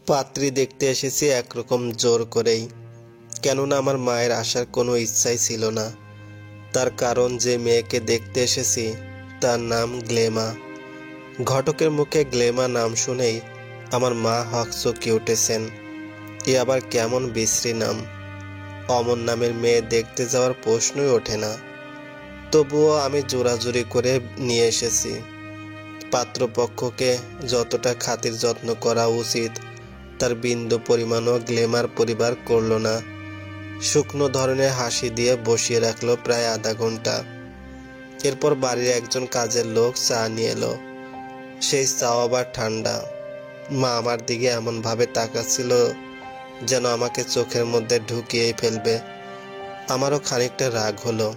পাত্রী দেখতে এসেছি একরকম জোর করেই, কেননা আমার মায়ের আসার কোনো ইচ্ছাই ছিল না। তার কারণ যে মেয়েকে দেখতে এসেছি তার নাম গ্লেমা। ঘটকের মুখে গ্লেমা নাম শুনেই আমার মা হকচকিয়ে উঠেছেন। এ আবার কেমন বিশ্রী নাম! অমন নামের মেয়ে দেখতে যাওয়ার প্রশ্নই ওঠে না। তবুও আমি জোরাজুরি করে নিয়ে এসেছি। পাত্রপক্ষকে যতটা খাতির যত্ন করা উচিত তার বিন্দু পরিমাণও গ্লেমার পরিবার করল না। শুকনো ধরনের হাসি দিয়ে বসিয়ে রাখলো প্রায় আধা ঘন্টা। এরপর বাড়ির একজন কাজের লোক চা নিয়ে এলো। সেই চাও আবার ঠান্ডা। মা আমার দিকে এমনভাবে তাকাচ্ছিল যেন আমাকে চোখের মধ্যে ঢুকিয়েই ফেলবে। আমারও খানিকটা রাগ হলো।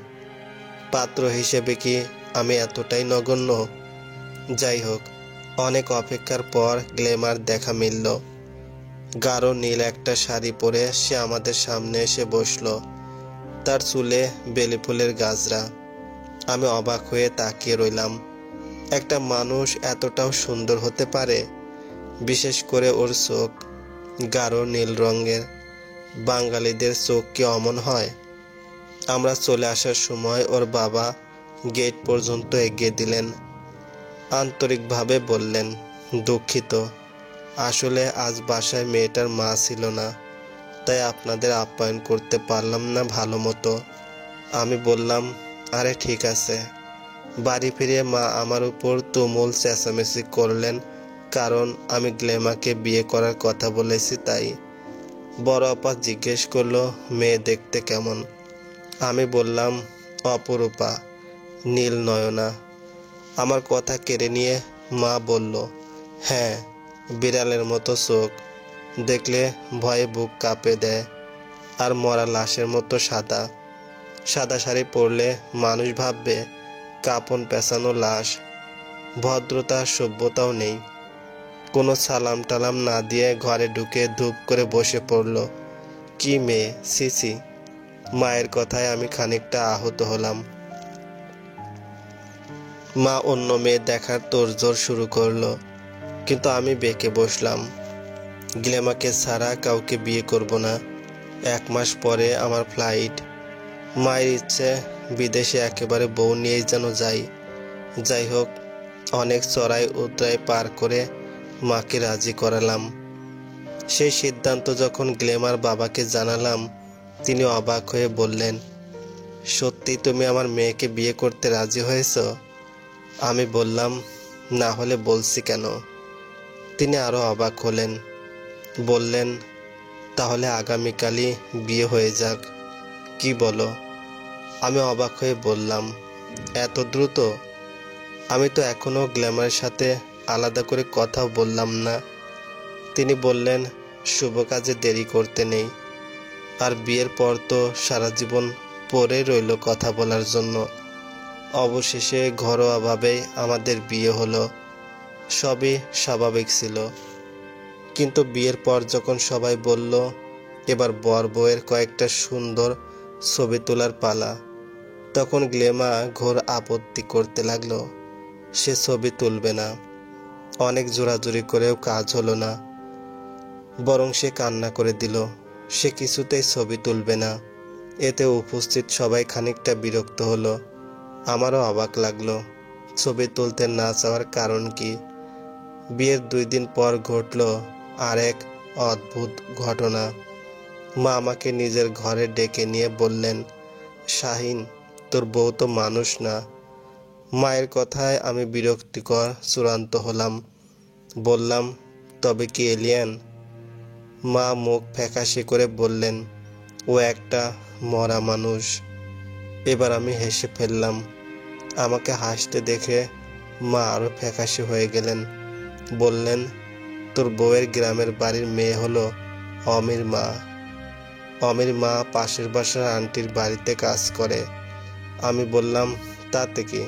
পাত্র হিসেবে কি আমি এতটাই নগণ্য? যাই হোক, অনেক অপেক্ষার পর গ্লেমার দেখা মিলল। গাঢ় নীল একটা শাড়ি পরে সে আমাদের সামনে এসে বসলো। তার চুলে বেলি ফুলের গাজরা। আমি অবাক হয়ে তাকিয়ে রইলাম। একটা মানুষ এতটাও সুন্দর হতে পারে? বিশেষ করে ওর চোখ গাঢ় নীল রঙের। বাঙালিদের চোখ কি অমন হয়? আমরা চলে আসার সময় ওর বাবা গেট পর্যন্ত এগিয়ে দিলেন। আন্তরিকভাবে বললেন, দুঃখিত, আসলে আজ বাসায় মেয়েটার মা ছিল না, তাই আপনাদের আপ্যায়ন করতে পারলাম না ভালো মতো। আমি বললাম, আরে ঠিক আছে। বাড়ি ফিরে মা আমার উপর তুমুল চেঁচামেচি করলেন, কারণ আমি গ্লেমাকে বিয়ে করার কথা বলেছি তাই। বড় আপা জিজ্ঞেস করলো, মেয়ে দেখতে কেমন? আমি বললাম, অপরূপা, নীল নয়না। আমার কথা কেড়ে নিয়ে মা বলল, হ্যাঁ, বিড়ালের মতো চোখ, দেখলে ভয়ে বুক কাঁপে দেয়। আর মরা লাশের মতো সাদা। সাদা শাড়ি পরলে মানুষ ভাববে কাপন পেঁচানো লাশ। ভদ্রতা সভ্যতাও নেই। কোনো সালাম টালাম না দিয়ে ঘরে ঢুকে ধূপ করে বসে পড়ল। কি মেয়ে, ছি! মায়ের কথায় আমি খানিকটা আহত হলাম। মা অন্য মেয়ে দেখার তোড়জোড় শুরু করলো, কিন্তু আমি বেঁকে বসলাম। গ্লেমাকে ছাড়া কাউকে বিয়ে করব না। 1 মাস পরে আমার ফ্লাইট। মায়ের ইচ্ছে বিদেশে একেবারে বউ নিয়েই যেন যাই। যাই হোক, অনেক চড়াই উতরাই পার করে মাকে রাজি করালাম। সেই সিদ্ধান্ত যখন গ্লেমার বাবাকে জানালাম, তিনি অবাক হয়ে বললেন, সত্যি তুমি আমার মেয়েকে বিয়ে করতে রাজি হয়েছ? আমি বললাম, না হলে বলছি কেন? তিনি আরো অবাক হলেন। বললেন, তাহলে আগামীকালই বিয়ে হয়ে যাক। কি বলো? আমি অবাক হয়ে বললাম, এত দ্রুত? আমি তো এখনো গ্ল্যামারের সাথে আলাদা করে কথাও বললাম না। তিনি বললেন, শুভ কাজে দেরি করতে নেই। আর বিয়ের পর তো সারা জীবন পড়ে রইল কথা বলার জন্য। অবশেষে ঘরোয়াভাবেই আমাদের বিয়ে হলো। সবই স্বাভাবিক ছিল। কিন্তু বিয়ের পর যখন সবাই বলল, এবার বর বউয়ের কয়েকটা সুন্দর ছবি তোলার পালা, তখন গ্লেমা ঘোর আপত্তি করতে লাগলো। সে ছবি তুলবে না। অনেক জোরাজুরি করেও কাজ হলো না, বরং সে কান্না করে দিল। সে কিছুতেই ছবি তুলবে না। এতে উপস্থিত সবাই খানিকটা বিরক্ত হলো। আমারও অবাক লাগলো, ছবি তুলতে না চাওয়ার কারণ কি? বিয়ের 2 দিন পর ঘটল আর এক অদ্ভুত ঘটনা। মা আমাকে নিজের ঘরে ডেকে নিয়ে বললেন, শাহিন, তোর বউ তো মানুষ না। মায়ের কথায় আমি বিরক্তিকর চূড়ান্ত হলাম। বললাম, তবে কি এলিয়েন? মা মুখ ফ্যাকাশে করে বললেন, ও একটা মরা মানুষ। এবার আমি হেসে ফেললাম। আমাকে হাসতে দেখে মা আরো ফ্যাকাশে হয়ে গেলেন। বললেন, তোর বউয়ের গ্রামের বাড়ির মেয়ে হলো অমির মা। অমির মা পাশের বাসার আন্টির বাড়িতে কাজ করে। আমি বললাম, তাতে কি?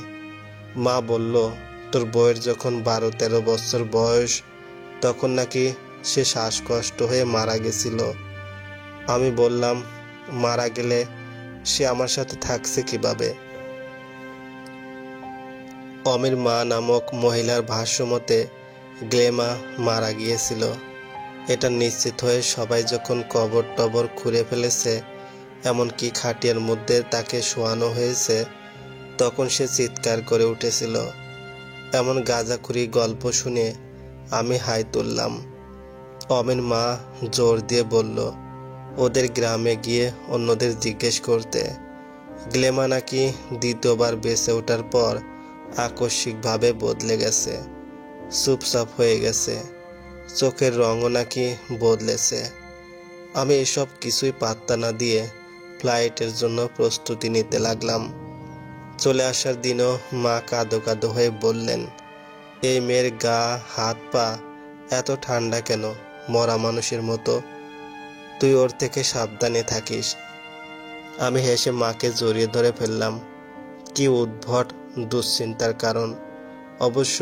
মা বলল, তোর বউয়ের যখন 12-13 বছর বয়স, তখন নাকি সে শ্বাসকষ্ট হয়ে মারা গেছিল। আমি বললাম, মারা গেলে সে আমার সাথে থাকছে কিভাবে? অমির মা নামক মহিলার ভাষ্য মতে গ্লেমা মারা গিয়েছিল। এটা নিশ্চিত হয়ে সবাই যখন কবর টবর খুঁড়ে ফেলেছে, এমনকি খাটিয়ার মধ্যে তাকে শোয়ানো হয়েছে, তখন সে চিৎকার করে উঠেছিল। এমন গাঁজাখুরি গল্প শুনে আমি হাই তুললাম। অমির মা জোর দিয়ে বলল ওদের গ্রামে গিয়ে অন্যদের জিজ্ঞেস করতে। গ্লেমা নাকি দ্বিতীয়বার বেঁচে ওঠার পর আকস্মিকভাবে বদলে গেছে, চুপচাপ হয়ে গেছে, চোখের রঙও নাকি বদলেছে। আমি এসব কিছুই পাত্তা না দিয়ে ফ্লাইটের জন্য প্রস্তুতি নিতে লাগলাম। চলে আসার দিনও মা কাঁদো কাঁদো হয়ে বললেন, এই মেয়ের গা হাত পা এত ঠান্ডা কেন, মরা মানুষের মতো, তুই ওর থেকে সাবধানে থাকিস। আমি হেসে মাকে জড়িয়ে ধরে ফেললাম। কি উদ্ভট দুশ্চিন্তার কারণ। অবশ্য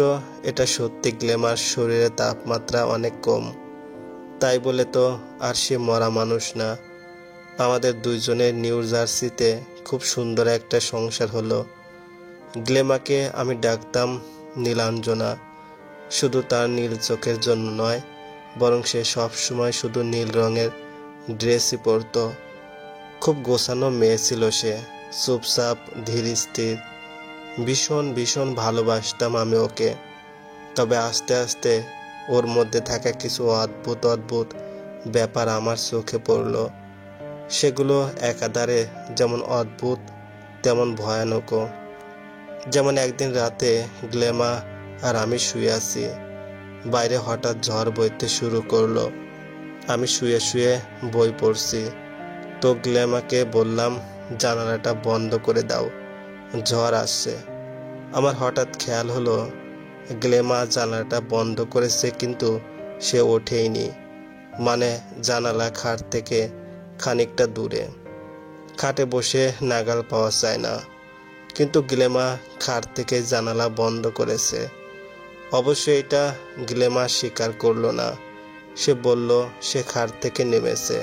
এটা সত্যি, গ্লেমার শরীরে তাপমাত্রা অনেক কম, তাই বলে তো আর সে মরা মানুষ না। আমাদের দুইজনের নিউ জার্সিতে খুব সুন্দর একটা সংসার হলো। গ্লেমাকে আমি ডাকতাম নীলাঞ্জনা, শুধু তার নীল চোখের জন্য নয়, বরং সে সবসময় শুধু নীল রঙের ড্রেসই পরতো। খুব গোছানো মেয়ে ছিল সে, চুপচাপ ধীর স্থির। ভীষণ ভীষণ ভালোবাসতাম আমি ওকে। তবে আস্তে আস্তে ওর মধ্যে থাকা কিছু অদ্ভুত অদ্ভুত ব্যাপার আমার চোখে পড়ল। সেগুলো একাধারে যেমন অদ্ভুত তেমন ভয়ানকও। যেমন একদিন রাতে গ্লেমা আর আমি শুয়ে আছি, বাইরে হঠাৎ ঝড় বইতে শুরু করলো। আমি শুয়ে শুয়ে বই পড়ছি, তো গ্লেমাকে বললাম জানালাটা বন্ধ করে দাও, ঝড় আসছে। আমার হঠাৎ খেয়াল হলো গ্লেমা জানালাটা বন্ধ করেছে, কিন্তু সে ওঠেইনি। মানে জানালা খাট থেকে খানিকটা দূরে, খাটে বসে নাগাল পাওয়া যায় না, কিন্তু গ্লেমা খাট থেকে জানালা বন্ধ করেছে। অবশ্য এটা গ্লেমা স্বীকার করলো না। সে বলল সে খাট থেকে নেমেছে,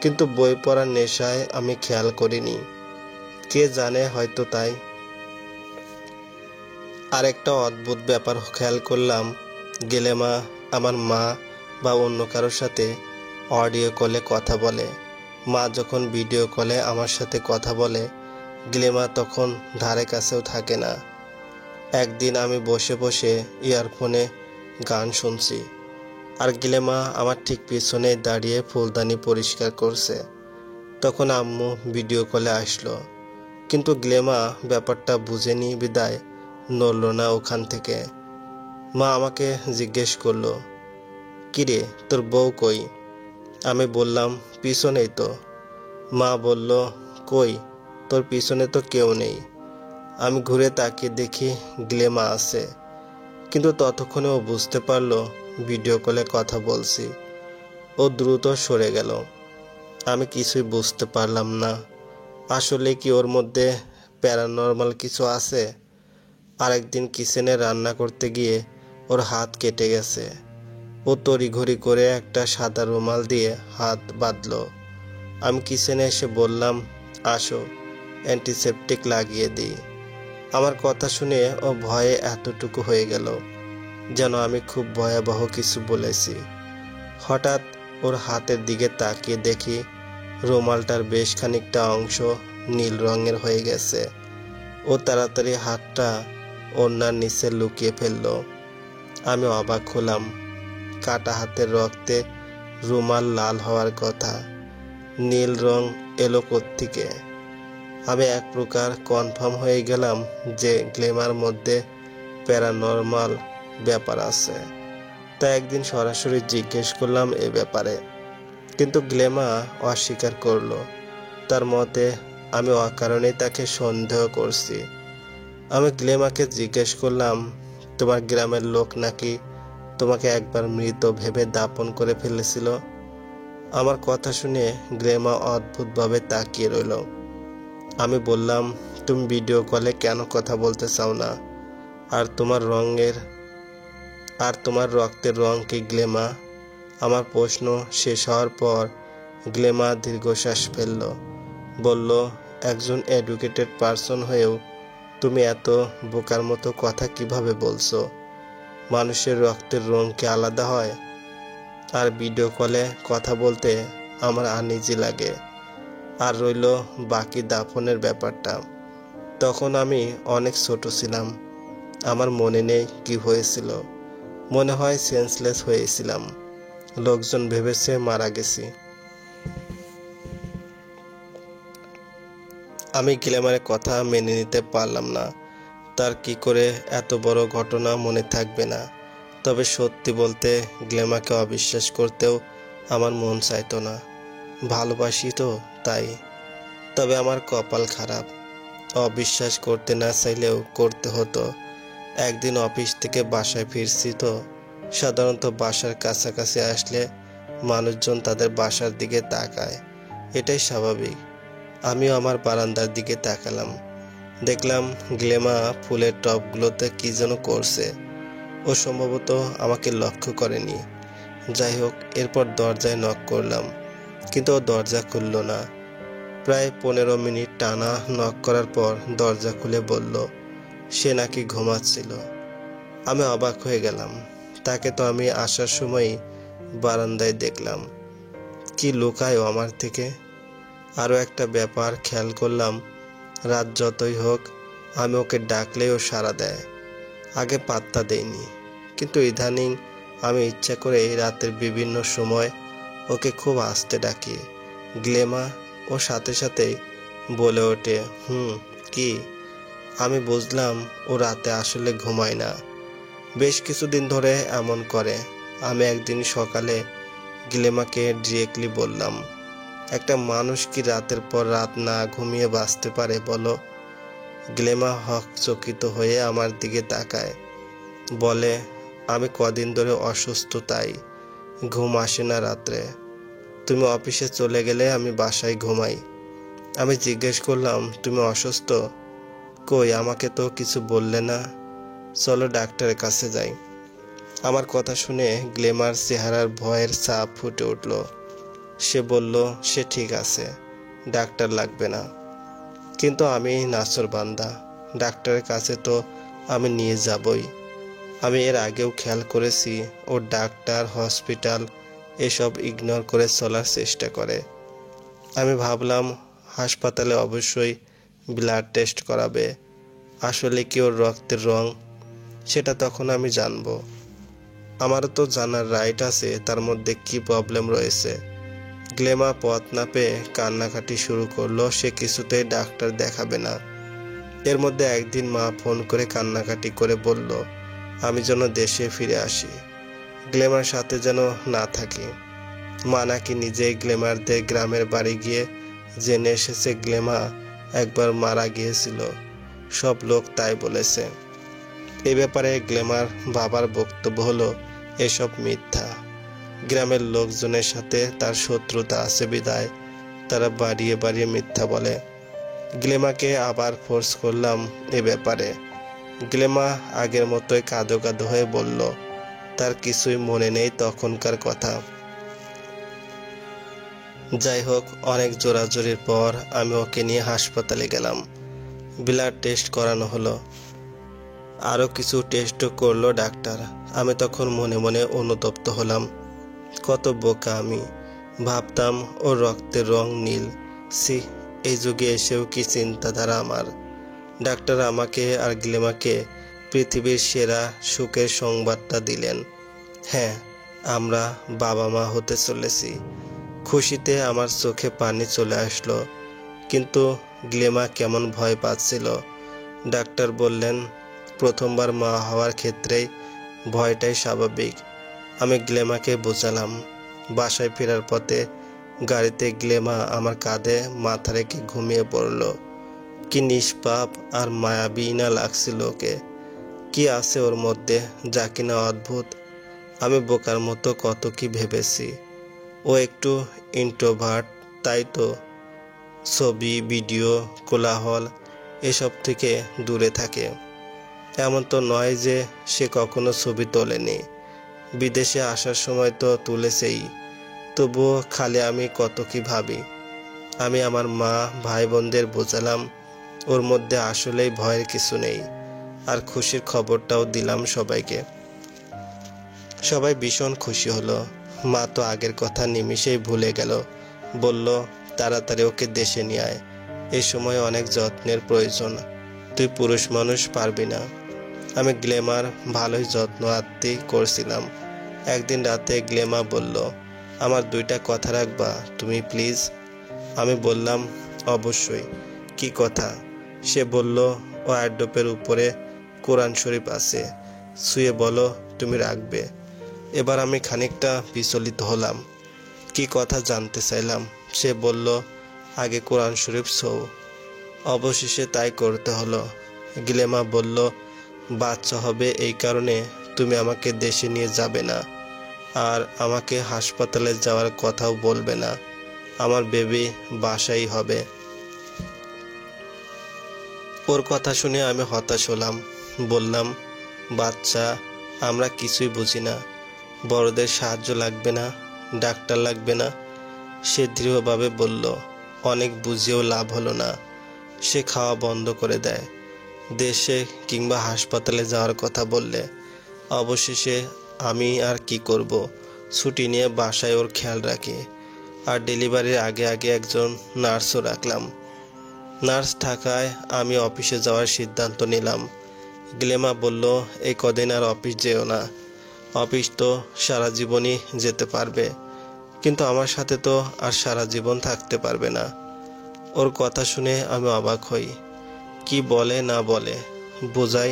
কিন্তু বই পড়ার নেশায় আমি খেয়াল করিনি। কে জানে, হয়তো তাই। আরেকটা অদ্ভুত ব্যাপার খেয়াল করলাম, গ্লেমা আমার মা বা অন্য কারোর সাথে অডিও কলে কথা বলে। মা যখন ভিডিও কলে আমার সাথে কথা বলে, গ্লেমা তখন ধারে কাছেও থাকে না। একদিন আমি বসে বসে ইয়ারফোনে গান শুনছি, আর গ্লেমা আমার ঠিক পিছনে দাঁড়িয়ে ফুলদানি পরিষ্কার করছে। তখন আম্মু ভিডিও কলে আসলো, কিন্তু গ্লেমা ব্যাপারটা বুঝেনি বিদায় নড়ল না ওখান থেকে। মা আমাকে জিজ্ঞেস করলো, কিরে তোর বউ কই? আমি বললাম পিছনেই তো। মা বলল, কই, তোর পিছনে তো কেউ নেই। আমি ঘুরে তাকিয়ে দেখি গ্লেমা আছে, কিন্তু ততক্ষণে ও বুঝতে পারলো ভিডিও কলে কথা বলছি। ও দ্রুত সরে গেল। আমি কিছুই বুঝতে পারলাম না। আসলে কি ওর মধ্যে প্যারানর্মাল কিছু আছে? আরেকদিন কিচেনে রান্না করতে গিয়ে ওর হাত কেটে গেছে। ও তড়িঘড়ি করে একটা সাদা রুমাল দিয়ে হাত বাঁধলো। আমি কিচেনে এসে বললাম, আসো অ্যান্টিসেপটিক লাগিয়ে দিই। আমার কথা শুনে ও ভয়ে এতটুকু হয়ে গেল যেন আমি খুব ভয়াবহ কিছু বলেছি। হঠাৎ ওর হাতের দিকে তাকিয়ে দেখি রুমালটার বেশ খানিকটা অংশ নীল রঙের হয়ে গেছে। ও তাড়াতাড়ি হাতটা ওড়নার নিচে লুকিয়ে ফেলল। আমি অবাক হলাম। কাটা হাতের রক্তে রুমাল লাল হওয়ার কথা, নীল রং এলো কোত্থেকে? আমি এক প্রকার কনফার্ম হয়ে গেলাম যে গ্লেমার মধ্যে প্যারানর্মাল ব্যাপার আছে। তাই একদিন সরাসরি জিজ্ঞেস করলাম এ ব্যাপারে, কিন্তু গ্লেমা অস্বীকার করলো। তার মতে আমি অকারণেই তাকে সন্দেহ করছি। আমি গ্লেমাকে জিজ্ঞেস করলাম, তোমার গ্রামের লোক নাকি তোমাকে একবার মৃত ভেবে দাপন করে ফেলেছিল? আমার কথা শুনে গ্লেমা অদ্ভুতভাবে তাকিয়ে রইল। আমি বললাম, তুমি ভিডিও কলে কেন কথা বলতে চাও না? আর তোমার রক্তের রং কি গ্লেমা? আমার প্রশ্ন শেষ হওয়ার পর গ্লেমা দীর্ঘশ্বাস ফেলল, বলল, একজন এডুকেটেড পারসন হয়েও তুমি এত বোকার মতো কথা কিভাবে বলছো? মানুষের রক্তের রং কি আলাদা হয়? আর ভিডিও কলে কথা বলতে আমার আনইজি লাগে। আর রইল বাকি দাফনের ব্যাপারটা। তখন আমি অনেক ছোট ছিলাম, আমার মনে নেই কি হয়েছিল। মনে হয় সেন্সলেস হয়েছিলাম, লোকজন ভেবেছে মারা গেছি। আমি গ্ল্যামারের কথা মেনে নিতে পারলাম না। তার কি করে এত বড় ঘটনা মনে থাকবে না। তবে সত্যি বলতে গ্ল্যামাকে অবিশ্বাস করতেও আমার মন চাইতো না। ভালোবাসি তো তাই। তবে আমার কপাল খারাপ, অবিশ্বাস করতে না চাইলেও করতে হতো। একদিন অফিস থেকে বাসায় ফিরছি তো, সাধারণত বাসার কাছাকাছি আসলে মানুষজন তাদের বাসার দিকে তাকায়, এটাই স্বাভাবিক। আমিও আমার বারান্দার দিকে তাকালাম। দেখলাম গ্ল্যামা ফুলের টবগুলোতে কি যেন করছে। ও সম্ভবত আমাকে লক্ষ্য করেনি। যাই হোক, এরপর দরজায় নক করলাম, কিন্তু ও দরজা খুলল না। প্রায় 15 মিনিট টানা নক করার পর দরজা খুলে বলল সে নাকি ঘুমাচ্ছিল। আমি অবাক হয়ে গেলাম। তাকে তো আমি আসার সময়ই বারান্দায় দেখলাম। কি লুকায় ও আমার থেকে? আরও একটা ব্যাপার খেয়াল করলাম, রাত যতই হোক আমি ওকে ডাকলেও সাড়া দেয়। আগে পাত্তা দেইনি, কিন্তু ইদানিং আমি ইচ্ছা করে রাতের বিভিন্ন সময় ওকে খুব আস্তে ডাকি। গ্ল্যামা। ও সাথে সাথেই বলে ওঠে কি। আমি বুঝলাম ও রাতে আসলে ঘুমায় না, বেশ কিছুদিন ধরে এমন করে। আমি একদিন সকালে গ্ল্যামাকে ডিরেক্টলি বললাম, একটা মানুষ কি রাতের পর রাত না ঘুমিয়ে বাঁচতে পারে বলো? গ্ল্যামা হকচকিত হয়ে আমার দিকে তাকায়, বলে আমি কদিন ধরে অসুস্থ, তাই ঘুম আসে না রাত্রে। তুমি অফিসে চলে গেলে আমি বাসায় ঘুমাই। আমি জিজ্ঞেস করলাম, তুমি অসুস্থ? কই, আমাকে তো কিছু বললে না। চলো ডাক্তারের কাছে যাই। আমার কথা শুনে গ্ল্যামার চেহারার ভয়ের ছাপ ফুটে উঠল। সে বলল সে ঠিক আছে, ডাক্তার লাগবে না। কিন্তু আমি নাছোড়বান্দা, ডাক্তারের কাছে তো আমি নিয়ে যাবই। আমি এর আগেও খেয়াল করেছি ও ডাক্তার, হসপিটাল এসব ইগনোর করে চলার চেষ্টা করে। আমি ভাবলাম হাসপাতালে অবশ্যই ব্লাড টেস্ট করাবে। আসলে কি ওর রক্তের রং, সেটা তখন আমি জানবো। আমারও তো জানার রাইট আছে তার মধ্যে কি প্রবলেম রয়েছে। গ্ল্যামা পথ না পেয়ে কান্নাকাটি শুরু করলো। সে কিছুতেই ডাক্তার দেখাবে না। এর মধ্যে একদিন মা ফোন করে কান্নাকাটি করে বলল আমি যেন দেশে ফিরে আসি, গ্ল্যামার সাথে যেন না থাকি। মা নাকি নিজেই গ্ল্যামারদের গ্রামের বাড়ি গিয়ে জেনে এসেছে গ্ল্যামা একবার মারা গিয়েছিল। সব লোক তাই বলেছে। এ ব্যাপারে গ্ল্যামার বাবার বক্তব্য হলো এসব মিথ্যা। গ্রামের লোকজনের সাথে তার শত্রুতা আছে বিদায় তারা বাড়িয়ে বাড়িয়ে মিথ্যা বলে। গ্ল্যামাকে আবার ফোর্স করলাম এ ব্যাপারে। গ্ল্যামা আগের মতোই কাঁদো কাঁদো হয়ে বলল তার কিছুই মনে নেই তখনকার কথা। যাই হোক, অনেক জোরাজোরির পর আমি ওকে নিয়ে হাসপাতালে গেলাম। ব্লাড টেস্ট করানো হলো, আরও কিছু টেস্টও করলো ডাক্তার। আমি তখন মনে মনে অনুতপ্ত হলাম। কত বোকা আমি, ভাবতাম ওর রক্তের রং নীল। সি, এই যুগে এসেও কি চিন্তাধারা আমার। ডাক্তার আমাকে আর গ্ল্যামাকে পৃথিবীর সেরা সুখের সংবাদটা দিলেন। হ্যাঁ, আমরা বাবা মা হতে চলেছি। খুশিতে আমার চোখে পানি চলে আসলো। কিন্তু গ্ল্যামা কেমন ভয় পাচ্ছিল। ডাক্তার বললেন প্রথমবার মা হওয়ার ক্ষেত্রেই ভয়টাই স্বাভাবিক। আমি গ্ল্যামাকে বোঝালাম। বাসায় ফেরার পথে গাড়িতে গ্ল্যামা আমার কাঁধে মাথা রেখে ঘুমিয়ে পড়ল। কি নিষ্পাপ আর মায়াবী না লাগছিল ওকে। কি আছে ওর মধ্যে যা কিনা অদ্ভুত। আমি বোকার মতো কত কি ভেবেছি। ও একটু ইন্ট্রোভার্ট, তাই তো ছবি, ভিডিও, কোলাহল এসব থেকে দূরে থাকে। এমন তো নয় যে সে কখনো ছবি তোলেনি। বিদেশে আসার সময় তো তুলেছেই। তবুও খালি আমি কত কি ভাবি। আমি আমার মা, ভাই বোনদের বোঝালাম ওর মধ্যে আসলেই ভয়ের কিছু নেই। আর খুশির খবরটাও দিলাম সবাইকে। সবাই ভীষণ খুশি হলো। মা তো আগের কথা নিমিষেই ভুলে গেল। বলল, তাড়াতাড়ি ওকে দেশে নিয়ে আয়, এই সময় অনেক যত্নের প্রয়োজন, তুই পুরুষ মানুষ পারবি না। আমি গ্লেমার ভালোই যত্ন আত্তি করছিলাম। একদিন রাতে গ্লেমা বলল, আমার 2টা কথা রাখবা তুমি প্লিজ? আমি বললাম, অবশ্যই। কি কথা? সে বলল, ওয়ারড্রোবের উপরে কোরআন শরীফ আছে, শুয়ে বলো তুমি রাখবে। এবার আমি খানিকটা বিচলিত হলাম। কি কথা জানতে চাইলাম। সে বলল, আগে কোরআন শরীফ ছৌ। অবশেষে তাই করতে হলো। গ্লেমা বলল, বাচ্চা হবে এই কারণে তুমি আমাকে দেশে নিয়ে যাবে না, আর আমাকে হাসপাতালে যাওয়ার কথাও বলবে না, আমার বেবি বাসাই হবে। ওর কথা শুনে আমি হতাশ হলাম। বললাম, বাচ্চা, আমরা কিছুই বুঝি না, বড়দের সাহায্য লাগবে না, ডাক্তার লাগবে না। সে দৃঢ়ভাবে বলল, অনেক বুঝিয়েও লাভ হলো না। সে খাওয়া বন্ধ করে দেয়। দেশে কিংবা হাসপাতালে যাওয়ার কথা বললে। অবশেষে আমি আর কি করব, ছুটি নিয়ে বাসায় ওর খেয়াল রাখি। আর ডেলিভারির আগে আগে একজন নার্সও রাখলাম। নার্স থাকায় আমি অফিসে যাওয়ার সিদ্ধান্ত নিলাম। গ্লেমা বলল, এই কদিন আর অফিস যেও না, অফিস তো সারা জীবনই যেতে পারবে, কিন্তু আমার সাথে তো আর সারা জীবন থাকতে পারবে না। ওর কথা শুনে আমি অবাক হই। কি বলে না বলে, বোঝাই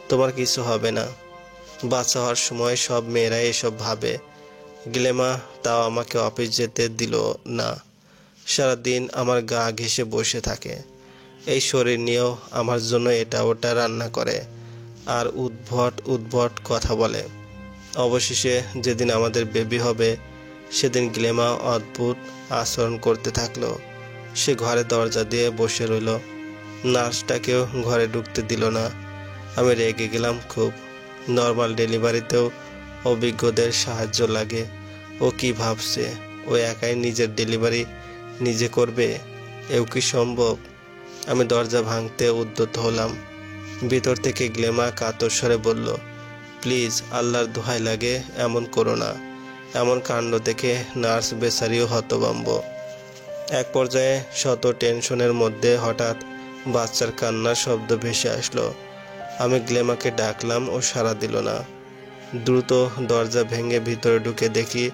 তোমার কিছু হবে না। বাচ্চা হওয়ার সময় সব মেয়েরাই এসব ভাবে। গ্লেমা তাও আমাকে অফিস যেতে দিল না। সারাদিন আমার গা ঘেঁষে বসে থাকে। এই শরীর নিয়েও আমার জন্য এটা ওটা রান্না করে আর উদ্ভট উদ্ভট কথা বলে। অবশেষে যেদিন আমাদের বেবি হবে সেদিন গ্লেমা অদ্ভুত আচরণ করতে থাকলো। সে ঘরে দরজা দিয়ে বসে রইল, নার্সটাকেও ঘরে ঢুকতে দিল না। আমি রেগে গেলাম খুব। নর্মাল ডেলিভারিতেও অভিজ্ঞদের সাহায্য লাগে। ও কি ভাবছে, ও একাই নিজের ডেলিভারি নিজে করবে? এও কি সম্ভব? আমি দরজা ভাঙতে উদ্যত হলাম। ভিতর থেকে গ্লেমা কাতর স্বরে বলল, প্লিজ আল্লাহর দোহাই লাগে এমন করো না। এমন কাণ্ড দেখে নার্স বেচারিও হতভম্ব। এক পর্যায়ে শত টেনশনের মধ্যে হঠাৎ বাচ্চার কান্নার শব্দ ভেসে আসলো। আমি গ্লেমাকে ডাকলাম, ও সাড়া দিল না। দ্রুত দরজা ভেঙে ভিতরে ঢুকে দেখি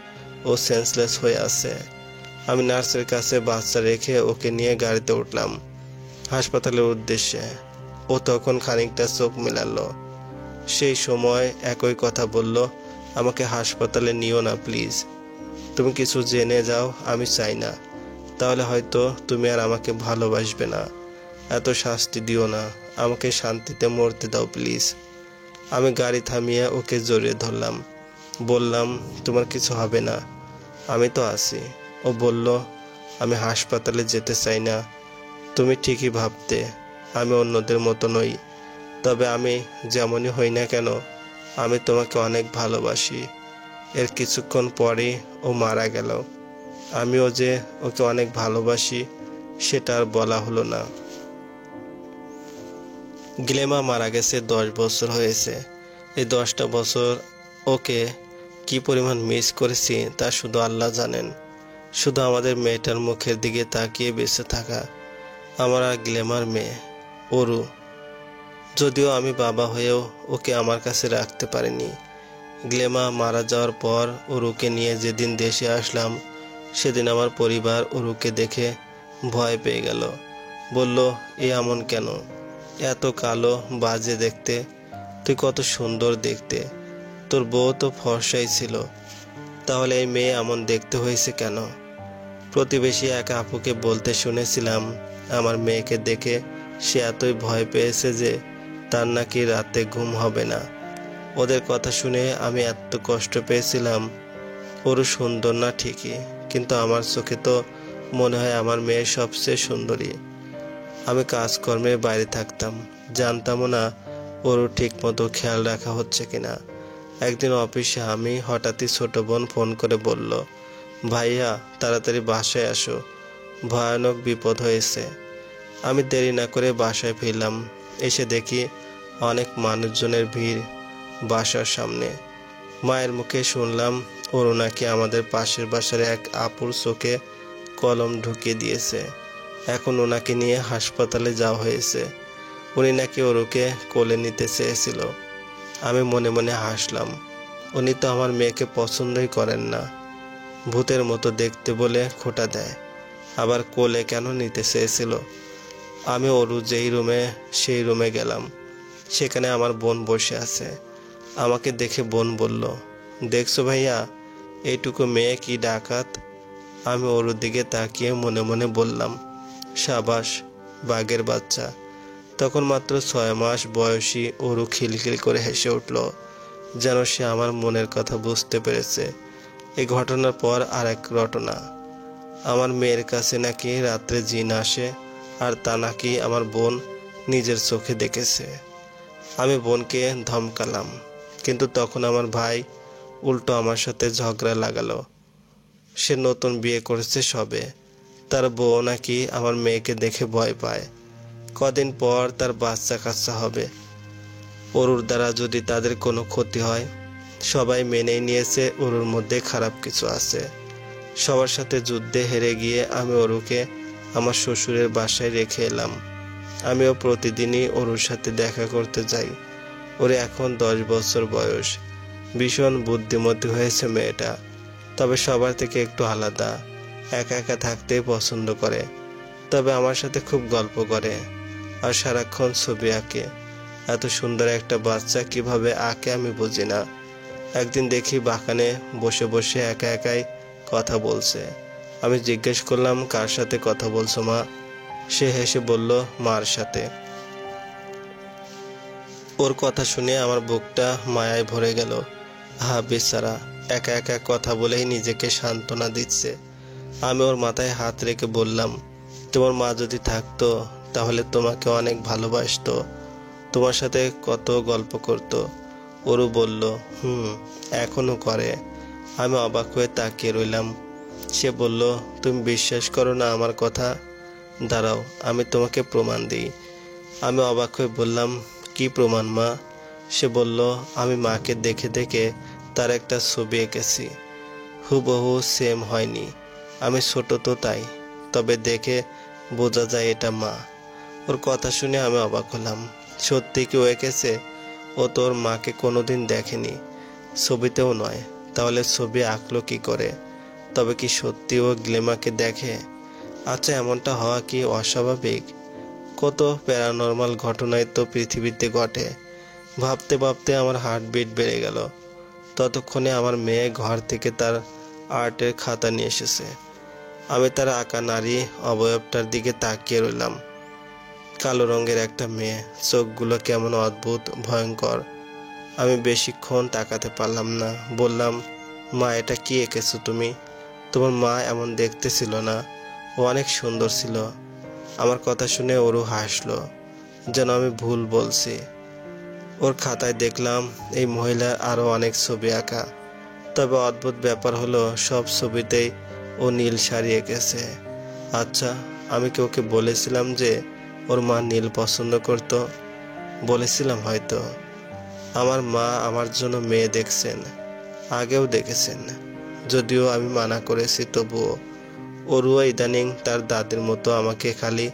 ও সেন্সলেস হয়ে আছে। আমি নার্সের কাছে বাচ্চা রেখে ওকে নিয়ে গাড়িতে উঠলাম হাসপাতালের উদ্দেশ্যে। ও তখন খানিকটা চোখ মেলালো। সেই সময় একই কথা বলল, আমাকে হাসপাতালে নিও না প্লিজ। তুমি কিছু জেনে যাও, আমি চাই না, তাহলে হয়তো তুমি আর আমাকে ভালোবাসবে না। এত শাস্তি দিও না, আমাকে শান্তিতে মরতে দাও প্লিজ। আমি গাড়ি থামিয়ে ওকে জড়িয়ে ধরলাম। বললাম, তোমার কিছু হবে না, আমি তো আছি। ও বলল, আমি হাসপাতালে যেতে চাই না। তুমি ঠিকই ভাবতে, আমি অন্যদের মতো নই, তবে আমি যেমনই হই না কেন, আমি তোমাকে অনেক ভালোবাসি। এর কিছুক্ষণ পরেই ও মারা গেল। আমিও যে ওকে অনেক ভালোবাসি সেটা আর বলা হলো না। গ্লেমা মারা গেছে 10 বছর হয়েছে। এই 10টা বছর ওকে কি পরিমাণ মিস করেছি তা শুধু আল্লাহ জানেন। শুধু আমাদের মেয়েটার মুখের দিকে তাকিয়ে বেঁচে থাকা, আমার আর গ্লেমার মেয়ে অরু। যদিও আমি বাবা হয়েও ওকে আমার কাছে রাখতে পারিনি। গ্লেমা মারা যাওয়ার পর অরুকে নিয়ে যেদিন দেশে আসলাম, সেদিন আমার পরিবার অরুকে দেখে ভয় পেয়ে গেল। বলল, এ এমন কেন, এত কালো বাজে দেখতে, তুই কত সুন্দর দেখতে, তোর বউ তো ফর্সাই ছিল, তাহলে এই মেয়ে এমন দেখতে হয়েছে কেন? প্রতিবেশী এক আপুকে বলতে শুনেছিলাম, আমার মেয়েকে দেখে সে এতই ভয় পেয়েছে যে তার নাকি রাতে ঘুম হবে না। ওদের কথা শুনে আমি এত কষ্ট পেয়েছিলাম। ওরও সুন্দর না ঠিকই, কিন্তু আমার চোখে তো মনে হয় আমার মেয়ে সবচেয়ে সুন্দরী। আমি কাজকর্মে বাইরে থাকতাম, জানতামও না ওরও ঠিক মতো খেয়াল রাখা হচ্ছে কিনা। একদিন অফিসে আমি হঠাৎই ছোট বোন ফোন করে বলল, ভাইয়া তাড়াতাড়ি বাসায় আসো, ভয়ানক বিপদ হয়েছে। আমি দেরি না করে বাসায় ফিরলাম। এসে দেখি অনেক মানুষজনের ভিড় বাসার সামনে। মায়ের মুখে শুনলাম ওরও নাকি আমাদের পাশের বাসার এক আপুর চোখে কলম ঢুকিয়ে দিয়েছে। এখন ওনাকে নিয়ে হাসপাতালে যাওয়া হয়েছে। উনি নাকি ওরুকে কোলে নিতে চেয়েছিল। আমি মনে মনে হাসলাম। উনি তো আমার মেয়েকে পছন্দই করেন না, ভূতের মতো দেখতে বলে খোঁটা দেয়, আবার কোলে কেন নিতে চেয়েছিল। আমি ওরু যেই রুমে সেই রুমে গেলাম। সেখানে আমার বোন বসে আছে। আমাকে দেখে বোন বলল, দেখছো ভাইয়া, এইটুকু মেয়ে কি ডাকাত। আমি ওর দিকে তাকিয়ে মনে মনে বললাম, সাবাস, বাঘের বাচ্চা। তখন মাত্র 6 মাস বয়সী ওরু খিলখিল করে হেসে উঠল, যেন সে আমার মনের কথা বুঝতে পেরেছে। এই ঘটনার পর আর এক ঘটনা। আমার মেয়ের কাছে নাকি রাত্রে জিন আসে, আর তা নাকি আমার বোন নিজের চোখে দেখেছে। আমি বোনকে ধমকালাম, কিন্তু তখন আমার ভাই উল্টো আমার সাথে ঝগড়া লাগালো। সে নতুন বিয়ে করেছে সবে, তার বউ নাকি আমার মেয়েকে দেখে ভয় পায়। কদিন পর তার বাচ্চা কাচ্চা হবে। ওরুর দ্বারা যদি তাদের কোনো ক্ষতি হয়। সবাই মেনেই নিয়েছে ওরুর মধ্যে খারাপ কিছু আছে। সবার সাথে যুদ্ধে হেরে গিয়ে আমি ওরুকে আমার শ্বশুরের বাসায় রেখে এলাম। আমিও প্রতিদিনই ওরুর সাথে দেখা করতে যাই। ওর এখন 10 বছর বয়স। ভীষণ বুদ্ধিমতী হয়েছে মেয়েটা, তবে সবার থেকে একটু আলাদা। একা একা থাকতেই পছন্দ করে, তবে আমার সাথে খুব গল্প করে আর সারাক্ষণ ছবি আঁকে। এত সুন্দর একটা বাচ্চা কিভাবে আঁকে আমি বুঝি না। একদিন দেখি বাগানে বসে বসে একা একাই কথা বলছে। আমি জিজ্ঞেস করলাম, কার সাথে কথা বলছো মা? সে হেসে বলল, মার সাথে। ওর কথা শুনে আমার বুকটা মায়ায় ভরে গেল। হা বেচারা, একা একা কথা বলেই নিজেকে সান্ত্বনা দিচ্ছে। আমি ওর মাথায় হাত রেখে বললাম, তোমার মা যদি থাকতো তাহলে তোমাকে অনেক ভালোবাসতো, তোমার সাথে কত গল্প করত। ওরও বলল, এখনো করে। আমি অবাক হয়ে তাকিয়ে রইলাম। সে বলল, তুমি বিশ্বাস করো না আমার কথা? দাঁড়াও, আমি তোমাকে প্রমাণ দিই। আমি অবাক হয়ে বললাম, কি প্রমাণ মা? সে বলল, আমি মাকে দেখে দেখে তার একটা ছবি এঁকেছি। হুবহু সেম হয়নি, আমি ছোট তো তাই, তবে দেখে বোঝা যায় এটা মা। ওর কথা শুনে আমি অবাক হলাম। সত্যি কি ও এঁকেছে? ও তোর মাকে কোনোদিন দেখেনি, ছবিতেও নয়। তাহলে ছবি আঁকলো কি করে? তবে কি সত্যি ও গ্লেমাকে দেখে? আচ্ছা, এমনটা হওয়া কি অস্বাভাবিক? কত প্যারানর্মাল ঘটনাই তো পৃথিবীতে ঘটে। ভাবতে ভাবতে আমার হার্টবিট বেড়ে গেল। ততক্ষণে আমার মেয়ে ঘর থেকে তার আর্টের খাতা নিয়ে এসেছে। আমি তার আঁকা নারী অবয়বটার দিকে তাকিয়ে রইলাম। কালো রঙের একটা মেয়ে, চোখগুলো কেমন অদ্ভুত, ভয়ঙ্কর। আমি বেশিক্ষণ তাকাতে পারলাম না। বললাম, মা, এটা কি এঁকেছো তুমি? তোমার মা এমন দেখতে ছিল না, ও অনেক সুন্দর ছিল। আমার কথা শুনে ওরও হাসলো, যেন আমি ভুল বলছি। ওর খাতায় দেখলাম এই মহিলার আরো অনেক ছবি আঁকা, তবে অদ্ভুত ব্যাপার হলো সব ছবিতেই ও নীল শাড়ি এঁকেছে। আচ্ছা, আমি কি ওকে বলেছিলাম যে ওর মা নীল পছন্দ করত? বলেছিলাম হয়তো। আমার মা আমার জন্য মেয়ে দেখছেন, আগেও দেখেছেন, যদিও আমি মানা করেছি। তবুও ওরও ইদানিং তার দাদির মতো আমাকে খালি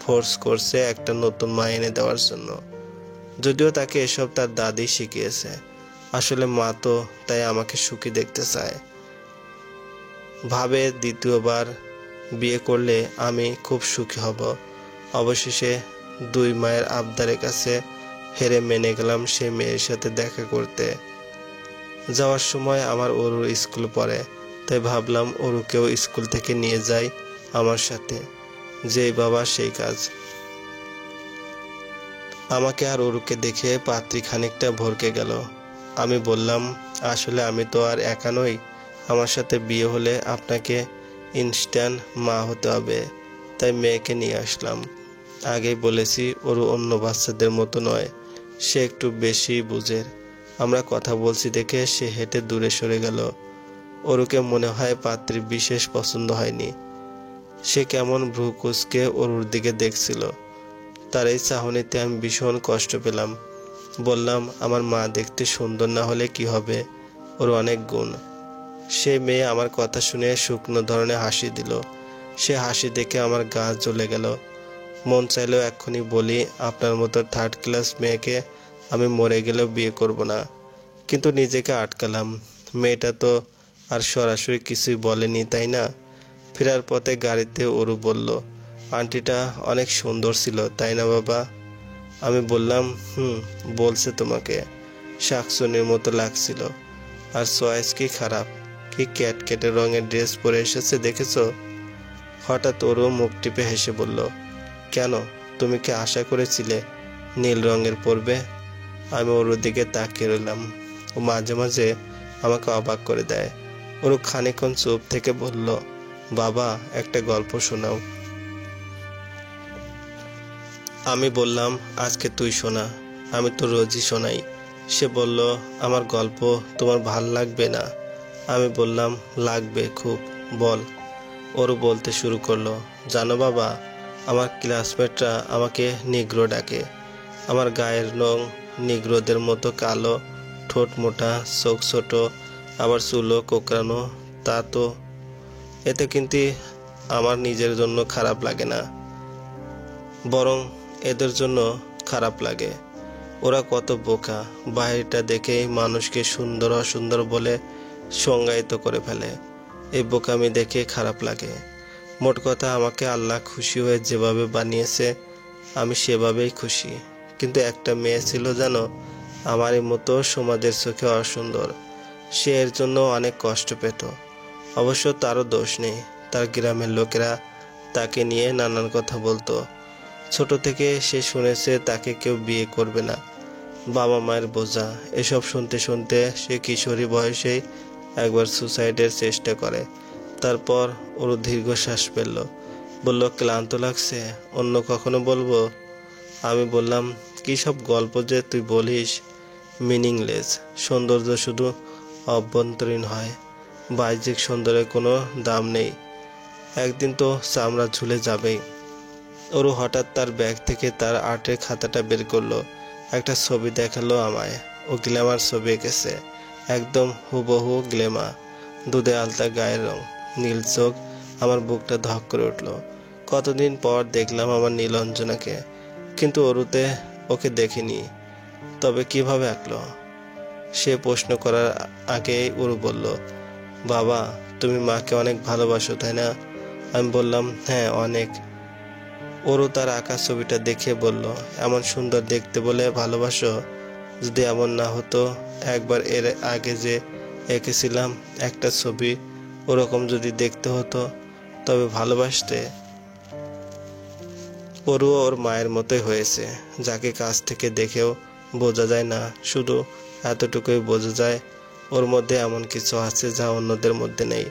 ফোর্স করছে একটা নতুন মা এনে দেওয়ার জন্য, যদিও তাকে এসব তার দাদি শিখিয়েছে। আসলে মা তো তাই আমাকে সুখী দেখতে চায়, ভাবে দ্বিতীয়বার বিয়ে করলে আমি খুব সুখী হব। অবশেষে 2 মায়ের আবদারের কাছে হেরে মেনে গেলাম সে মেয়ের সাথে দেখা করতে। যাওয়ার সময় আমার ওরুর স্কুল পড়ে, তাই ভাবলাম ওরুকেও স্কুল থেকে নিয়ে যাই আমার সাথে। যেই বাবা সেই কাজ। আমাকে আর ওরুকে দেখে পাত্রী খানিকটা ভরকে গেল। আমি বললাম, আসলে আমি তো আর একা নই, আমার সাথে বিয়ে হলে আপনাকে ইনস্ট্যান্ট মা হতে হবে, তাই মেয়েকে নিয়ে আসলাম। আগেই বলেছি, ওরু অন্য বাচ্চাদের মতো নয়, সে একটু বেশি বুঝের। আমরা কথা বলছি দেখে সে হেঁটে দূরে সরে গেল। ওরুকে মনে হয় পাত্রীর বিশেষ পছন্দ হয়নি। সে কেমন ভ্রু কুঁচকে ওরুর দিকে দেখছিল। তার এই চাহনিতে আমি ভীষণ কষ্ট পেলাম। বললাম, আমার মা দেখতে সুন্দর না হলে কি হবে, ওর অনেক গুণ। সে মেয়ে আমার কথা শুনে শুকনো ধরনের হাসি দিল। সে হাসি দেখে আমার গা জ্বলে গেল। মন চাইলেও এক্ষুনি বলি, আপনার মতো থার্ড ক্লাস মেয়েকে আমি মরে গেলেও বিয়ে করব না, কিন্তু নিজেকে আটকালাম। মেয়েটা তো আর সরাসরি কিছুই বলেনি, তাই না? ফেরার পথে গাড়িতে অরু বলল, আন্টিটা অনেক সুন্দর ছিল, তাই না বাবা? আমি বললাম, বলছে তোমাকে শাকসুনির মতো লাগছিল। আর চয়েস কি খারাপ? কি ক্যাটকেটে রঙের ড্রেস পরে এসেছে দেখেছো? হঠাৎ ওরও মুখ টিপে হেসে বলল, কেন, তুমি কি আশা করেছিলে নীল রঙের পরবে? আমি ওর দিকে তাকিয়ে রইলাম। ও মাঝে মাঝে আমাকে অবাক করে দেয়। ওর খানিকক্ষণ চুপ থেকে বলল, বাবা একটা গল্প শোনাও। আমি বললাম, আজকে তুই শোনা, আমি তো রোজই শোনাই। সে বলল, আমার গল্প তোমার ভাল লাগবে না? আমি বললাম, লাগবে খুব, বল। ওরও বলতে শুরু করলো, জানো বাবা, আমার ক্লাসমেটরা আমাকে নিগ্রো ডাকে। আমার গায়ের রং নিগ্রোদের মতো কালো, ঠোঁট মোটা, চোখ ছোট, আবার চুলও কোঁকড়ানো। তা তো এতে কিন্তু আমার নিজের জন্য খারাপ লাগে না, বরং এদের জন্য খারাপ লাগে। ওরা কত বোকা, বাইরেটা দেখেই মানুষকে সুন্দর অসুন্দর বলে সংজ্ঞায়িত করে ফেলে। এই বোকামি দেখে খারাপ লাগে। মোট কথা, আমাকে আল্লাহ খুশি হয়ে যেভাবে বানিয়েছে আমি সেভাবেই খুশি। কিন্তু একটা মেয়ে ছিল জানো, আমারই মতো সমাজের চোখে অসুন্দর। সে এর জন্য অনেক কষ্ট পেত। অবশ্য তারও দোষ নেই, তার গ্রামের লোকেরা তাকে নিয়ে নানান কথা বলতো। ছোট থেকে সে শুনেছে তাকে কেউ বিয়ে করবে না, বাবা মায়ের বোঝা। এসব শুনতে শুনতে সে কিশোরী বয়সেই একবার সুসাইডের চেষ্টা করে। তারপর ওর দীর্ঘশ্বাস ফেলল, বলল, ক্লান্ত লাগছে, অন্য কখনো বলবো? আমি বললাম, কী সব গল্প যে তুই বলিস, মিনিংলেস। সৌন্দর্য শুধু অভ্যন্তরীণ হয়, বাহ্যিক সৌন্দর্যের কোনো দাম নেই, একদিন তো চামড়া ঝুলে যাবেই। ওরু হঠাৎ তার ব্যাগ থেকে তার আর্টের খাতাটা বের করলো, একটা ছবি দেখালো আমায়। ও গ্ল্যামার ছবি এঁকেছে, একদম হুবহু গ্ল্যামা। দুধে আলতা গায়ের রং, নীল চোখ। আমার বুকটা ধক করে উঠল। কতদিন পর দেখলাম আমার নীলাঞ্জনাকে, কিন্তু অরুতে ওকে দেখিনি। তবে কিভাবে আঁকলো? সে প্রশ্ন করার আগেই অরু বলল, বাবা তুমি মাকে অনেক ভালোবাসো, তাই না? আমি বললাম, হ্যাঁ অনেক। ওরও তার আঁকা ছবিটা দেখে বলল, এমন সুন্দর দেখতে বলে ভালোবাসো? যদি এমন না হতো, একবার এর আগে যে এঁকেছিলাম একটা ছবি, ওরকম যদি দেখতে হতো তবে ভালোবাসতে? ওরও ওর মায়ের মতোই হয়েছে, যাকে কাছ থেকে দেখেও বোঝা যায় না। শুধু এতটুকুই বোঝা যায় ওর মধ্যে এমন কিছু আছে যা অন্যদের মধ্যে নেই।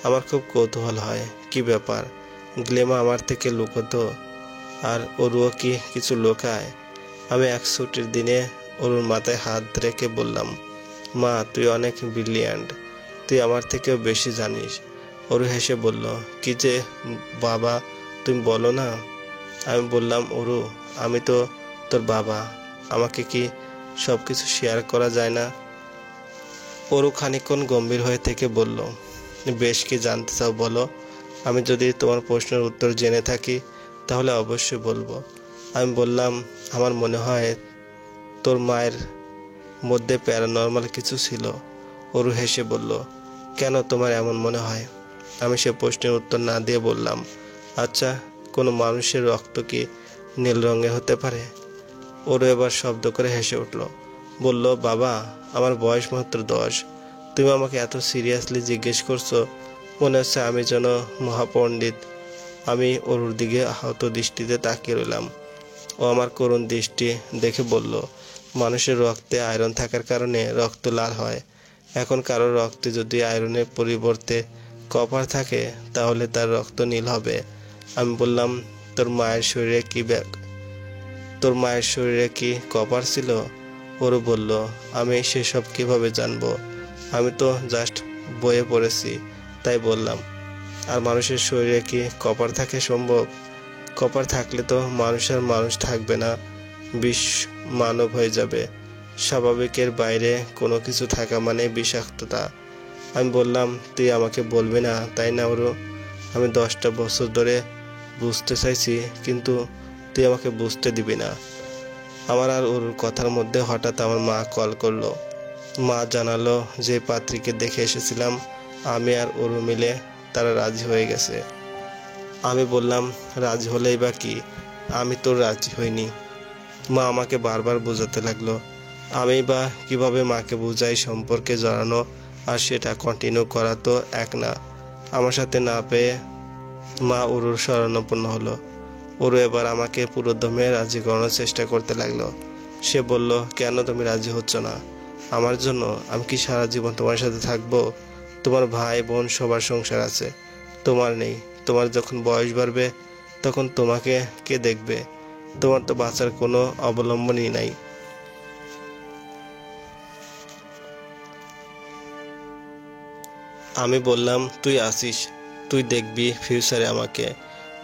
আমার খুব কৌতূহল হয়, কি ব্যাপার? গ্লেমা আমার থেকে লুকোতো, আর ওরও কি কিছু লোকায়? আমি এক ছুটির দিনে ওর মাথায় হাত রেখে বললাম, মা তুই অনেক ব্রিলিয়ান্ট, তুই আমার থেকেও বেশি জানিস। ওর হেসে বলল, কি যে বাবা তুমি বলো না। আমি বললাম, ওরু আমি তো তোর বাবা, আমাকে কি সব কিছু শেয়ার করা যায় না? ওরু খানিকক্ষণ গম্ভীর হয়ে থেকে বলল, বেশ, কি জানতে চাও বলো। আমি যদি তোমার প্রশ্নের উত্তর জেনে থাকি তাহলে অবশ্যই বলবো। আমি বললাম, আমার মনে হয় তোর মায়ের মধ্যে প্যারানর্মাল কিছু ছিল। ওরু হেসে বলল, কেন তোমার এমন মনে হয়? আমি সে প্রশ্নের উত্তর না দিয়ে বললাম, আচ্ছা কোনো মানুষের রক্ত কি নীল রঙের হতে পারে? ওরু এবার শব্দ করে হেসে উঠল, বলল, বাবা আমার বয়স মাত্র 10, তুমি আমাকে এত সিরিয়াসলি জিজ্ঞেস করছো, মনে হচ্ছে আমি যেন মহাপণ্ডিত। আমি ওর দিকে আহত দৃষ্টিতে তাকিয়ে রইলাম। ও আমার করুণ দৃষ্টি দেখে বলল, মানুষের রক্তে আয়রন থাকার কারণে রক্ত লাল হয়। এখন কারোর রক্তে যদি আয়রনের পরিবর্তে কপার থাকে তাহলে তার রক্ত নীল হবে। আমি বললাম, তোর মায়ের শরীরে কি কপার ছিল? ওরও বলল, আমি সেসব কিভাবে জানবো? আমি তো জাস্ট বইয়ে পড়েছি তাই বললাম। আর মানুষের শরীরে কি কপার থাকে সম্ভব? কপার থাকলে তো মানুষ থাকবে না, বিষ মানব হয়ে যাবে। স্বাভাবিকের বাইরে কোনো কিছু থাকা মানে বিষাক্ততা। আমি বললাম, তুই আমাকে বলবি না তাই না ওরু? আমি 10টা বছর ধরে বুঝতে চাইছি, কিন্তু তুই আমাকে বুঝতে দিবি না। আমার আর ওর কথার মধ্যে হঠাৎ আমার মা কল করলো। মা জানালো যে পাত্রীকে দেখে এসেছিলাম আমি আর ওরু মিলে, তারা রাজি হয়ে গেছে। আমি বললাম, রাজি হলেই বা কি, আমি তো রাজি হইনি। মা আমাকে বারবার বোঝাতে লাগলো। আমি বা কিভাবে মাকে বুঝাই সম্পর্কে জড়ানো আর সেটা কন্টিনিউ করা তো এক না। আমার সাথে না পেয়ে মা ওরুর শরণাপন্ন হলো। ওরু এবার আমাকে পুরোদমে রাজি করানোর চেষ্টা করতে লাগলো। সে বলল, কেন তুমি রাজি হচ্ছ না? আমার জন্য? আমি কি সারা জীবন তোমার সাথে থাকবো? তোমার ভাই বোন সবার সংসার আছে, তোমার নেই। তোমার যখন বয়স বাড়বে তখন তোমাকে কে দেখবে? তোমার তো বাঁচার কোনো অবলম্বনই নাই। আমি বললাম, তুই আসিস, তুই দেখবি ফিউচারে আমাকে।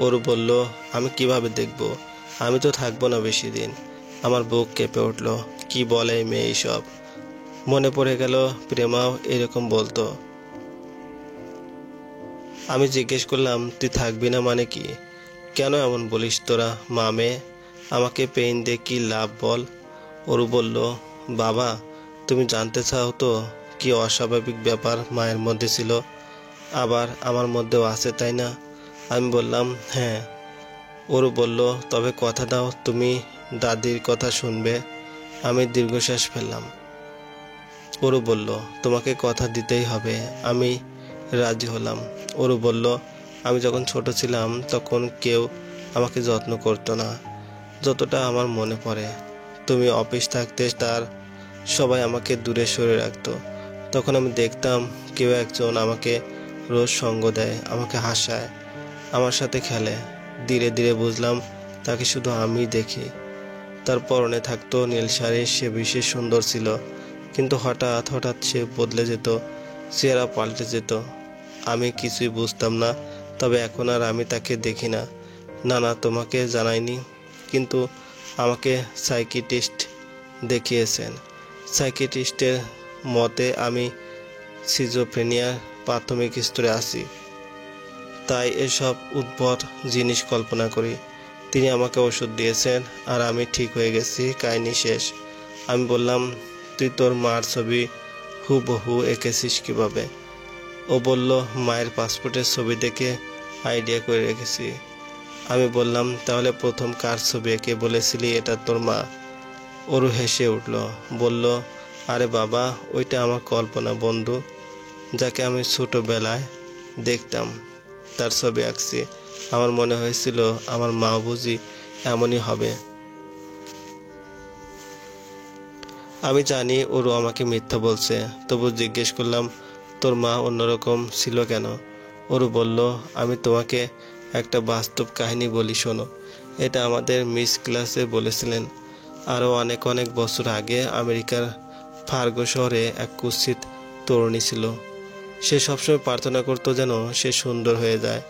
ওর বলল, আমি কিভাবে দেখব? আমি তো থাকবো না বেশি দিন। আমার বুক কেঁপে উঠল। কি বলে এই মেয়ে এইসব? মনে পড়ে গেল প্রেমাও এরকম বলতো। আমি জিজ্ঞেস করলাম, তুই থাকবি না মানে কি? কেন এমন বলিস তোরা মা মেয়ে? আমাকে পেইন দিয়ে কি লাভ বল? ওরু বলল, বাবা তুমি জানতে চাও তো কি অস্বাভাবিক ব্যাপার মায়ের মধ্যে ছিল, আবার আমার মধ্যেও আছে, তাই না? আমি বললাম, হ্যাঁ। ওরু বলল, তবে কথা দাও তুমি দাদির কথা শুনবে। আমি দীর্ঘশ্বাস ফেললাম। ওরু বলল, তোমাকে কথা দিতেই হবে। আমি রাজি হলাম। ওরু বলল, আমি যখন ছোট ছিলাম তখন কেউ আমাকে যত্ন করতো না, যতটা আমার মনে পড়ে। তুমি অফিস থাকতে তার সবাই আমাকে দূরে সরে রাখতো। তখন আমি দেখতাম কেউ একজন আমাকে রোজ সঙ্গ দেয়, আমাকে হাসায়, আমার সাথে খেলে। ধীরে ধীরে বুঝলাম তাকে শুধু আমি দেখি। তার পরনে থাকতো নীল শাড়ি, সে বিশেষ সুন্দর ছিল, কিন্তু হঠাৎ হঠাৎ সে বদলে যেত, চেহারা পাল্টে যেত। আমি কিছুই বুঝতাম না। তবে এখন আর আমি তাকে দেখি না। না না, তোমাকে জানাইনি, কিন্তু আমাকে সাইকিয়াট্রিস্ট দেখিয়েছেন। সাইকিয়াট্রিস্টের মতে আমি সিজোফ্রেনিয়ার প্রাথমিক স্তরে আছি, তাই এসব উদ্ভট জিনিস কল্পনা করি। তিনি আমাকে ওষুধ দিয়েছেন আর আমি ঠিক হয়ে গেছি, কাহিনী শেষ। আমি বললাম, তুই তোর মার ছবি হুবহু এঁকেছিস কিভাবে? ও বলল, মায়ের পাসপোর্টের ছবি দেখে আইডিয়া করে রেখেছি। আমি বললাম, তাহলে প্রথম কার ছবি এঁকে বলেছিলি এটা তোর মা? ওরু হেসে উঠল, বলল, আরে বাবা, ওইটা আমার কল্পনা বন্ধু, যাকে আমি ছোটবেলায় দেখতাম তার ছবি আঁকছি। আমার মনে হয়েছিল আমার মা বুঝি এমনই হবে। আমি জানি ওরু আমাকে মিথ্যা বলছে, তবু জিজ্ঞেস করলাম, তোর মা অন্যরকম ছিল কেন? ওরু বলল, আমি তোমাকে একটা বাস্তব কাহিনী বলি, শোনো। এটা আমাদের মিস ক্লাসে বলেছিলেন। আরও অনেক অনেক বছর আগে আমেরিকার ফার্গো শহরে এক কুৎসিত তরুণী ছিল। সে সবসময় প্রার্থনা করতো যেন সে সুন্দর হয়ে যায়।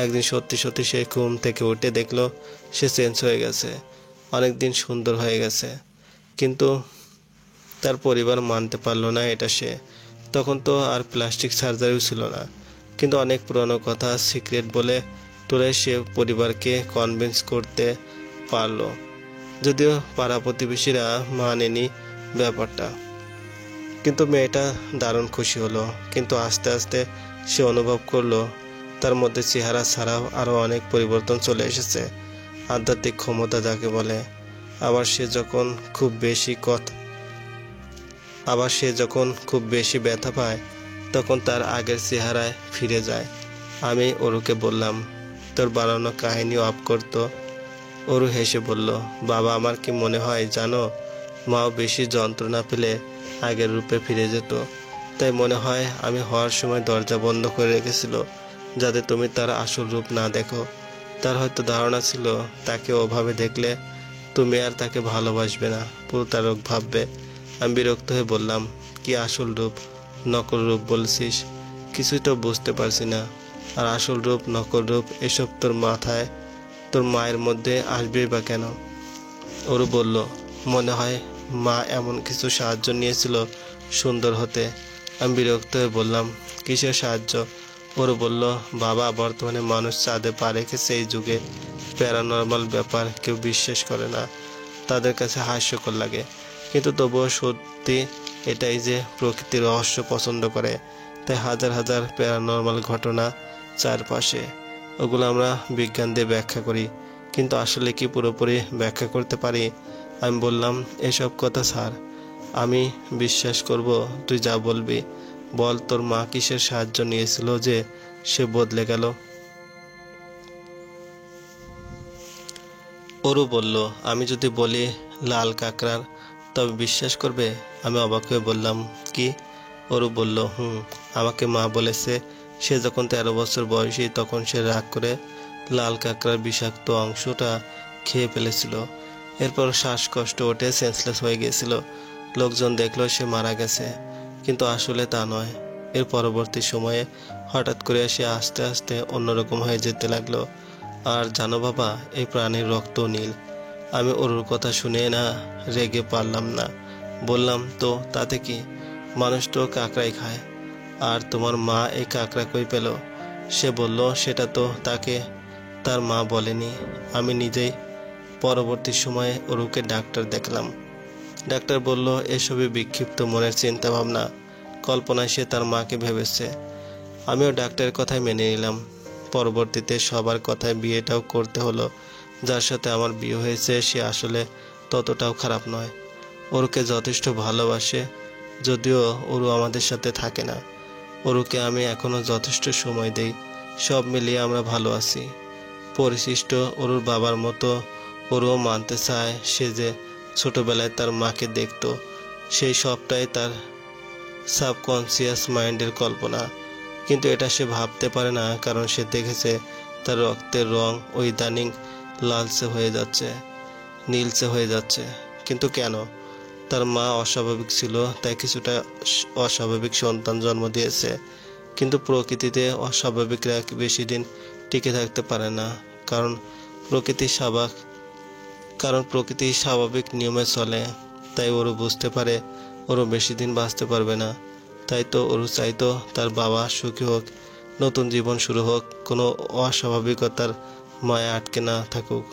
একদিন সত্যি সত্যি সে ঘুম থেকে উঠে দেখলো সে চেঞ্জ হয়ে গেছে, অনেকদিন সুন্দর হয়ে গেছে। কিন্তু তার পরিবার মানতে পারলো না এটা সে। তখন তো আর প্লাস্টিক সার্জারিও ছিল না, কিন্তু অনেক পুরনো কথা সিক্রেট বলে তোরে সে পরিবারকে কনভিন্স করতে পারলো, যদিও পাড়া প্রতিবেশীরা মানেনি ব্যাপারটা। কিন্তু মেয়েটা দারুণ খুশি হলো। কিন্তু আস্তে আস্তে সে অনুভব করলো তার মধ্যে চেহারা ছাড়াও আরও অনেক পরিবর্তন চলে এসেছে, আধ্যাত্মিক ক্ষমতা যাকে বলে। আবার সে যখন খুব বেশি ব্যথা পায় তখন তার আগের চেহারায় ফিরে যায়। আমি ওরুকে বললাম, তোর বানানো কাহিনী অফ করতো। ওরু হেসে বলল, বাবা, আমার কি মনে হয় জানো, মাও বেশি যন্ত্রণা পেলে আগের রূপে ফিরে যেত। তাই মনে হয় আমি হওয়ার সময় দরজা বন্ধ করে রেখেছিল, যাতে তুমি তার আসল রূপ না দেখো। তার হয়তো ধারণা ছিল তাকে ওভাবে দেখলে তুমি আর তাকে ভালোবাসবে না, প্রতারক ভাববে। আমি বিরক্ত হয়ে বললাম, কি আসল রূপ, নকল রূপ বলছিস? কিছুই তো বুঝতে পারছি না। আর আসল রূপ নকল রূপ এসব তোর মায়ের মধ্যে আসবেই বা কেন? ওরু বলল, মনে হয় মা এমন কিছু সাহায্য নিয়েছিল সুন্দর হতে, আমি বিরক্ত হয়ে বললাম, কিসের সাহায্য? ওরু বলল, বাবা, বর্তমানে মানুষ চাঁদে পা রেখেছে এই যুগে প্যারানর্মাল ব্যাপার কেউ বিশ্বাস করে না, তাদের কাছে হাস্যকর লাগে, কিন্তু তবুও সত্যি এটাই যে প্রকৃতির রহস্য পছন্দ করে, তাই হাজার হাজার প্যারানর্মাল ঘটনা চারপাশে, ওগুলো আমরা বিজ্ঞান দিয়ে ব্যাখ্যা করি, কিন্তু আসলে কি পুরোপুরি ব্যাখ্যা করতে পারি? আমি বললাম, এসব কথা স্যার, আমি বিশ্বাস করব তুই যা বলবি। বল, তোর মা কিসের সাহায্য নিয়েছিল যে সে বদলে গেল? ওরু বলল, আমি যদি বলি লাল কাঁকড়ার, তবে বিশ্বাস করবে? আমি অবাক হয়ে বললাম, কি? ওরু বলল, আমাকে মা বলেছে সে যখন 13 বছর বয়সী তখন সে রাগ করে লাল কাঁকড়ার বিষাক্ত অংশটা খেয়ে ফেলেছিল। এরপর শ্বাসকষ্ট ওঠে সেন্সলেস হয়ে গিয়েছিল। লোকজন দেখলো সে মারা গেছে, কিন্তু আসলে তা নয়। এর পরবর্তী সময়ে হঠাৎ করে সে আস্তে আস্তে অন্যরকম হয়ে যেতে লাগলো। আর জানো বাবা, এই প্রাণীর রক্ত নীল। আমি ওর কথা শুনে না রেগে পারলাম না। বললাম, তো তাতে কি? মানুষ তো কাঁকড়াই খায়। আর তোমার মা এই কাঁকড়া কই পেল? সে বলল, সেটা তো তাকে তার মা বলেনি, আমি নিজেই। পরবর্তী সময়ে ওরুকে ডাক্তার দেখলাম। ডাক্তার বলল, এসবই বিক্ষিপ্ত মনের চিন্তা ভাবনা, কল্পনায় সে তার মাকে ভেবেছে। আমিও ডাক্তারের কথাই মেনে নিলাম। পরবর্তীতে সবার কথায় বিয়েটাও করতে হলো। যার সাথে আমার বিয়ে হয়েছে সে আসলে ততটাও খারাপ নয়, ওরকে যথেষ্ট ভালোবাসে, যদিও ওরু আমাদের সাথে থাকে না। ওরুকে আমি এখনো যথেষ্ট সময় দেই। সব মিলিয়ে আমরা ভালো আছি। পরিশিষ্ট ওরুর বাবার মতো ওরও মানতে চায় সে যে ছোটবেলায় তার মাকে দেখত, সেই সবটাই তার সাবকনসিয়াস মাইন্ডের কল্পনা। কিন্তু এটা সে ভাবতে পারে না, কারণ সে দেখেছে তার রক্তের রং ওই ইদানিং লালচে হয়ে যাচ্ছে, নীলচে হয়ে যাচ্ছে। কিন্তু কেন? তার মা অস্বাভাবিক ছিল, তাই কিছুটা অস্বাভাবিক সন্তান জন্ম দিয়েছে। কিন্তু প্রকৃতিতে অস্বাভাবিকরা বেশি দিন টিকে থাকতে পারে না, কারণ প্রকৃতি স্বাভাবিক নিয়মে চলে। তাই ওরও বুঝতে পারে ওরও বেশি দিন বাঁচতে পারবে না। তাই তো ওরও চাইতো তার বাবা সুখী হোক, নতুন জীবন শুরু হোক, কোনো অস্বাভাবিকতার মায়া আটকে না থাকুক।